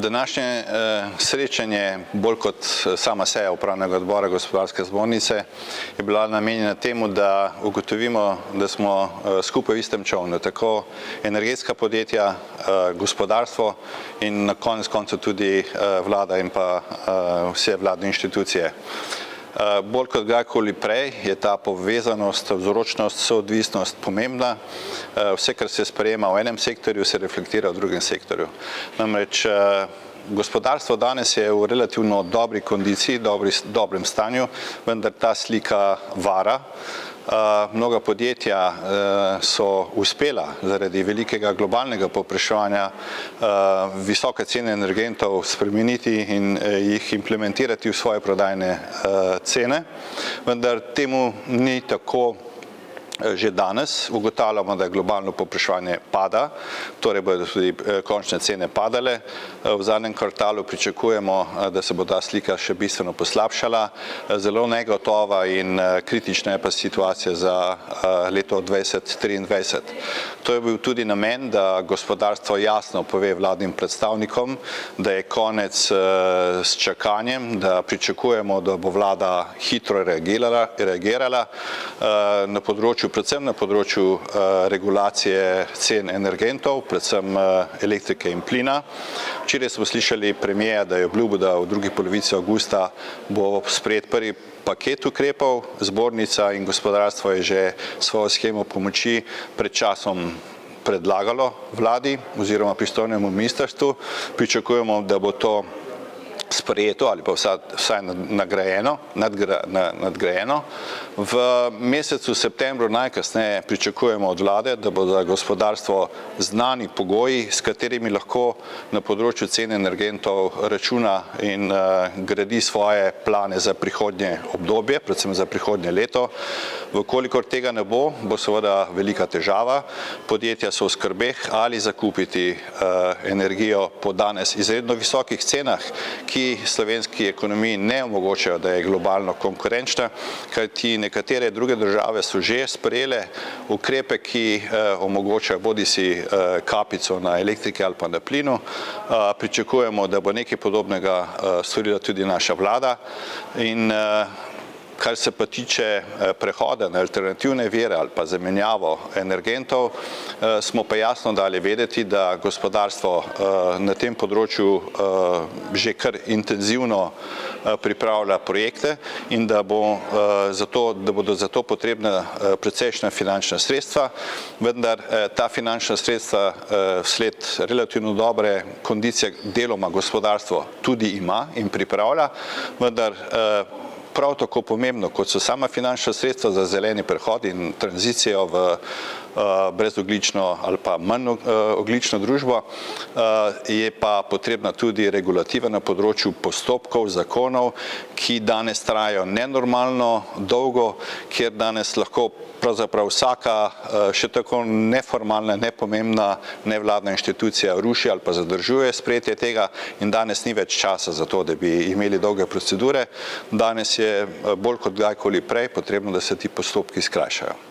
Današnje srečanje, bolj kot sama seja upravnega odbora Gospodarske zbornice, je bila namenjena temu, da ugotovimo, da smo skupaj v istem čolnu, tako energetska podjetja, gospodarstvo in na konec koncev tudi vlada in pa vse vladne inštitucije. Bolj kot kdajkoli prej je ta povezanost, vzročnost, soodvisnost pomembna. Vse, kar se sprejema v enem sektorju, se reflektira v drugem sektorju. Namreč gospodarstvo danes je v relativno dobri kondiciji, dobrem stanju, vendar ta slika vara. Mnoga podjetja so uspela zaradi velikega globalnega povpraševanja visoke cene energentov spremeniti in jih implementirati v svoje prodajne cene, vendar temu ni tako že danes. Ugotavljamo, da globalno povpraševanje pada, torej bodo tudi končne cene padale. V zadnjem kvartalu pričakujemo, da se bo ta slika še bistveno poslabšala. Zelo negotova in kritična je pa situacija za leto 2023. To je bil tudi namen, da gospodarstvo jasno pove vladnim predstavnikom, da je konec s čakanjem, da pričakujemo, da bo vlada hitro reagirala na področju, predvsem na področju regulacije cen energentov, predvsem elektrike in plina. Včeraj smo slišali premierja, da je obljubil, da v drugi polovici avgusta bo sprejet prvi paket ukrepov. Zbornica in gospodarstvo je že svojo shemo pomoči pred časom predlagalo vladi oziroma pristojnemu ministrstvu. Pričakujemo, da bo to sprejeto ali pa vsaj nadgrajeno. V mesecu septembru najkasneje pričakujemo od vlade, da bo za gospodarstvo znani pogoji, s katerimi lahko na področju cen energentov računa in gradi svoje plane za prihodnje obdobje, predvsem za prihodnje leto. Vkolikor tega ne bo, bo seveda velika težava. Podjetja so v skrbeh, ali zakupiti energijo po danes izredno visokih cenah, ki slovenski ekonomiji ne omogočajo, da je globalno konkurenčna, kajti nekatere druge države so že sprejele ukrepe, ki omogočajo bodisi kapico na elektrike ali pa na plinu. Pričakujemo, da bo nekaj podobnega storila tudi naša vlada. In kar se pa tiče prehoda na alternativne vire ali pa zamenjavo energentov, smo pa jasno dali vedeti, da gospodarstvo na tem področju že kar intenzivno pripravlja projekte in da bodo za to potrebna precejšnja finančna sredstva, vendar ta finančna sredstva vsled relativno dobre kondicije deloma gospodarstvo tudi ima in pripravlja, vendar prav tako pomembno, kot so sama finančna sredstva za zeleni prehod in tranzicijo v brezogljično ali pa manj ogljično družbo, je pa potrebna tudi regulativa na področju postopkov, zakonov, ki danes trajajo nenormalno dolgo, kjer danes lahko pravzaprav vsaka še tako neformalna, nepomembna nevladna inštitucija ruši ali pa zadržuje sprejetje tega in danes ni več časa za to, da bi imeli dolge procedure. Danes je bolj kot kdajkoli prej potrebno, da se ti postopki skrajšajo.